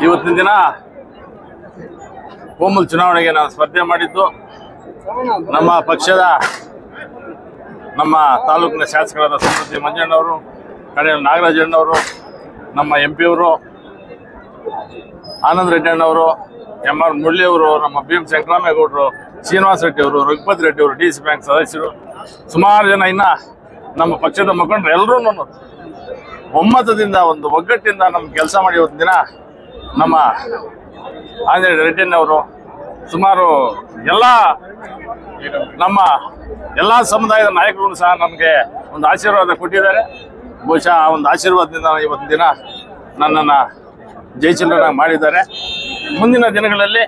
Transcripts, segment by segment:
ಇವತ್ತಿನ ದಿನ ಕೋಮಲ್ ಚುನಾವಣೆಗೆ ನಾನು ಸ್ಪರ್ಧೆ ಮಾಡಿದ್ದು ನಮ್ಮ ಪಕ್ಷದ ನಮ್ಮ ತಾಲೂಕಿನ ಶಾಸಕರಾದ ಸಮೃದ್ಧಿ ಮಂಜಣ್ಣವರು, ಕಡೆಯಲ್ಲಿ ನಾಗರಾಜಣ್ಣವರು, ನಮ್ಮ MP ಅವರು ಆನಂದ್ ರೆಡ್ಡಿ ಅಣ್ಣವರು, MR ಮುರಳಿಯವರು, ನಮ್ಮ BM ಶಂಕರಾಮೇಗೌಡರು, ಶ್ರೀನಿವಾಸ ರೆಡ್ಡಿ ಅವರು, ರಘುಪತಿ ರೆಡ್ಡಿ ಅವರು, DC ಬ್ಯಾಂಕ್ ಸದಸ್ಯರು, ಸುಮಾರು ಜನ ಇನ್ನ ನಮ್ಮ ಪಕ್ಷದ ಮುಖಂಡರು ಎಲ್ಲರೂ ಒಮ್ಮತದಿಂದ ಒಂದು ಒಗ್ಗಟ್ಟಿಂದ ನಮ್ಮ ಕೆಲಸ ಮಾಡಿ ಇವತ್ತಿನ ದಿನ ನಮ್ಮ ಆಂಜನೇಯ ರೆಡ್ಡಿಯವರು ಸುಮಾರು ನಮ್ಮ ಎಲ್ಲ ಸಮುದಾಯದ ನಾಯಕರು ಸಹ ನಮಗೆ ಒಂದು ಆಶೀರ್ವಾದ ಕೊಟ್ಟಿದ್ದಾರೆ. ಬಹುಶಃ ಆ ಒಂದು ಆಶೀರ್ವಾದದಿಂದ ಇವತ್ತಿನ ದಿನ ನನ್ನನ್ನು ಜಯಚಂದ್ರನಾಗಿ ಮಾಡಿದ್ದಾರೆ. ಮುಂದಿನ ದಿನಗಳಲ್ಲಿ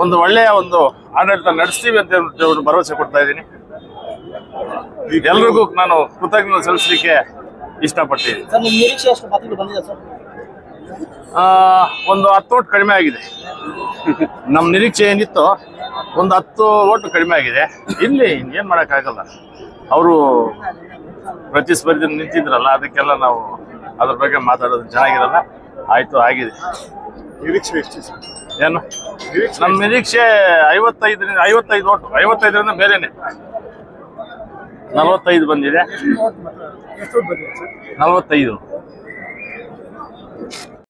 ಒಂದು ಒಳ್ಳೆಯ ಒಂದು ಆಡಳಿತ ನಡೆಸ್ತೀವಿ ಅಂತ ಭರವಸೆ ಕೊಡ್ತಾ ಇದ್ದೀನಿ. ಎಲ್ರಿಗೂ ನಾನು ಕೃತಜ್ಞತೆ ಸಲ್ಲಿಸಲಿಕ್ಕೆ ಇಷ್ಟಪಡ್ತೀನಿ. ಒಂದು 10 ಓಟ್ ಕಡಿಮೆ ಆಗಿದೆ. ನಮ್ಮ ನಿರೀಕ್ಷೆ ಏನಿತ್ತು ಒಂದು 10 ಓಟ್ ಕಡಿಮೆ ಆಗಿದೆ. ಇಲ್ಲಿ ಏನು ಮಾಡೋಕ್ಕಾಗಲ್ಲ, ಅವರು ಪ್ರತಿಸ್ಪರ್ಧಿ ನಿಂತಿದ್ರಲ್ಲ, ಅದಕ್ಕೆಲ್ಲ ನಾವು ಅದ್ರ ಬಗ್ಗೆ ಮಾತಾಡೋದು ಚೆನ್ನಾಗಿರಲ್ಲ. ಆಯಿತು, ಆಗಿದೆ. ನಿರೀಕ್ಷೆ ಎಷ್ಟು ಏನು ನಮ್ಮ ನಿರೀಕ್ಷೆ 55 ಓಟು, 55ರಿಂದ ಮೇಲೇನೆ 45 ಬಂದಿದೆ. 45